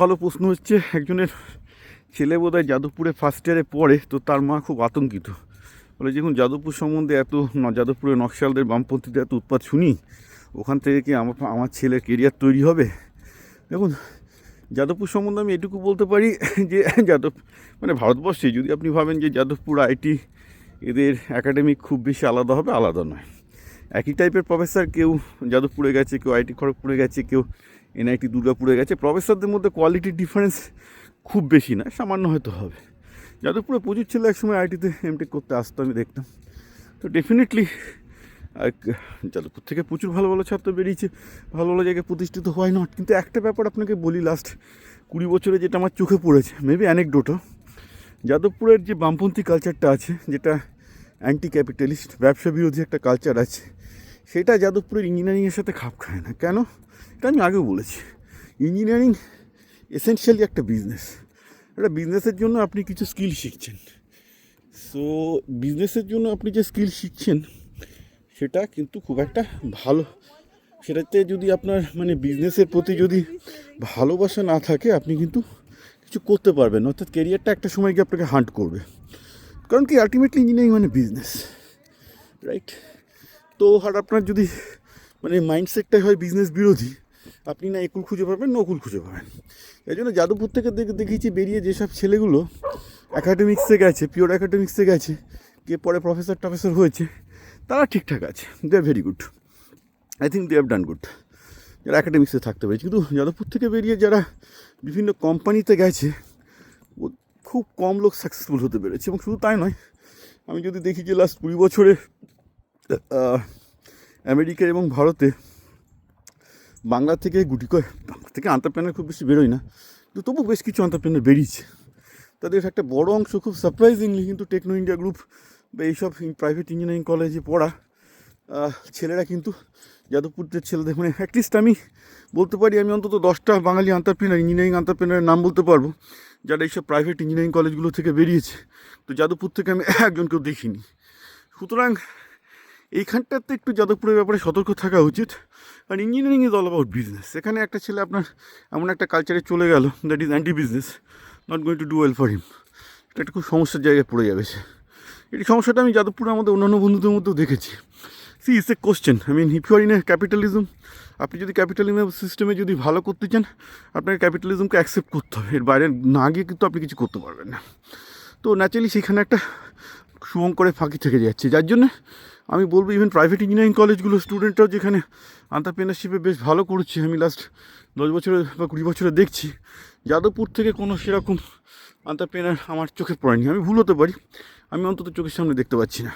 ভালো প্রশ্ন হচ্ছে, একজনের ছেলে বোধহয় যাদবপুরে ফার্স্ট ইয়ারে পড়ে, তো তার মা খুব আতঙ্কিত। বলে দেখুন যাদবপুর সম্বন্ধে এত যাদবপুরের নকশালদের বামপন্থীদের এত উৎপাত শুনি, ওখান থেকে কি আমার ছেলের কেরিয়ার তৈরি হবে? দেখুন যাদবপুর সম্বন্ধে আমি এটুকু বলতে পারি যে মানে ভারতবর্ষে যদি আপনি ভাবেন যে যাদবপুর আইটি এদের একাডেমিক খুব বেশি আলাদা হবে, আলাদা নয়। একই টাইপের প্রফেসর, কেউ যাদবপুরে গেছে, কেউ আইটি খড়গপুরে গেছে, কেউ এনআইটি দুর্গাপুরে গেছে। প্রফেসরদের মধ্যে কোয়ালিটির ডিফারেন্স খুব বেশি না, সামান্য হয়তো হবে। যাদবপুরে প্রচুর ছেলে একসময় আইটিতে এমটেক করতে আসতো, আমি দেখতাম। তো ডেফিনেটলি যাদবপুর থেকে প্রচুর ভালো ভালো ছাত্র বেরিয়েছে, ভালো ভালো জায়গায় প্রতিষ্ঠিত হয় নট। কিন্তু একটা ব্যাপার আপনাকে বলি, লাস্ট 20 বছরে যেটা আমার চোখে পড়েছে, মেবি অ্যানেকডোটো, যাদবপুরের যে বামপন্থী কালচারটা আছে, যেটা অ্যান্টি ক্যাপিটালিস্ট ব্যবসা বিরোধী একটা কালচার আছে, সেটা যাদবপুরের ইঞ্জিনিয়ারিংয়ের সাথে খাপ খায় না। কেন? এটা আমি আগেও বলেছি। ইঞ্জিনিয়ারিং এসেনশিয়ালি একটা বিজনেস। একটা বিজনেসের জন্য আপনি কিছু স্কিল শিখছেন। সো বিজনেসের জন্য আপনি যে স্কিল শিখছেন সেটা কিন্তু খুব একটা ভালো, সেটাতে যদি আপনার মানে বিজনেসের প্রতি যদি ভালোবাসা না থাকে, আপনি কিন্তু কিছু করতে পারবেন, অর্থাৎ কেরিয়ারটা একটা সময় গিয়ে আপনাকে হান্ট করবে। কারণ কি, আলটিমেটলি ইঞ্জিনিয়ারিং মানে বিজনেস, রাইট? তো আর আপনার যদি মানে মাইন্ডসেটটাই হয় বিজনেস বিরোধী, আপনি না একুল খুঁজে পাবেন না ওকুল খুঁজে পাবেন। এই জন্য যাদবপুর থেকে দেখেছি বেরিয়ে যেসব ছেলেগুলো অ্যাকাডেমিক্সে গেছে, পিওর অ্যাকাডেমিক্সে গেছে, কে পরে প্রফেসর হয়েছে, তারা ঠিকঠাক আছে, they are very good. I think they have done good, যারা অ্যাকাডেমিক্সে থাকতে পেরেছে। কিন্তু যাদবপুর থেকে বেরিয়ে যারা বিভিন্ন কোম্পানিতে গেছে, খুব কম লোক সাকসেসফুল হতে পেরেছে। এবং শুধু তাই নয়, আমি যদি দেখি যে লাস্ট 20 বছরে আমেরিকা এবং ভারতে বাংলা থেকে বাংলা থেকে এন্টারপ্রেনার খুব বেশি বেরোয় না, কিন্তু তবু বেশ কিছু এন্টারপ্রেনার বেরিয়েছে। তাদের একটা বড় অংশ খুব সারপ্রাইজিংলি কিন্তু টেকনো ইন্ডিয়া গ্রুপ বা এইসব প্রাইভেট ইঞ্জিনিয়ারিং কলেজে পড়া ছেলেরা কিন্তু যাদবপুরের ছেলেদের, মানে অ্যাটলিস্ট আমি বলতে পারি, আমি অন্তত 10টা বাঙালি এন্টারপ্রেনার, ইঞ্জিনিয়ারিং এন্টারপ্রেনারের নাম বলতে পারবো যারা এইসব প্রাইভেট ইঞ্জিনিয়ারিং কলেজগুলো থেকে বেরিয়েছে। তো যাদবপুর থেকে আমি একজনকেও দেখিনি। সুতরাং এইখানটাতে একটু যাদবপুরের ব্যাপারে সতর্ক থাকা উচিত। কারণ engineering is all about business. এখানে একটা ছেলে আপনার এমন একটা কালচারে চলে গেল that is anti business, not going to do well for him. এটা একটা খুব সমস্যার জায়গায় পড়ে যাবে সে। এই সমস্যাটা আমি যাদবপুরে আমাদের অন্যান্য বন্ধুদের মধ্যেও দেখেছি। See it's a question, I mean if you are in a capitalism, আপনি যদি ক্যাপিটালিজম সিস্টেমে যদি ভালো করতে চান, আপনাকে ক্যাপিটালিজমকে অ্যাকসেপ্ট করতে হবে। এর বাইরে না গিয়ে কিন্তু আপনি কিছু করতে পারবেন না। তো ন্যাচারালি সেখানে একটা শুভঙ্করে ফাঁকি থেকে যাচ্ছে, যার জন্য আমি বলবো ইভেন প্রাইভেট ইঞ্জিনিয়ারিং কলেজগুলো স্টুডেন্টরাও যেখানে এন্টারপ্রেনারশিপে বেশ ভালো করছে, আমি লাস্ট 10 বছরে বা 20 বছরে দেখছি, যাদবপুর থেকে কোনো সেরকম এন্টারপ্রেনার আমার চোখে পড়েনি। আমি ভুল হতে পারি, আমি অন্তত চোখের সামনে দেখতে পাচ্ছি না।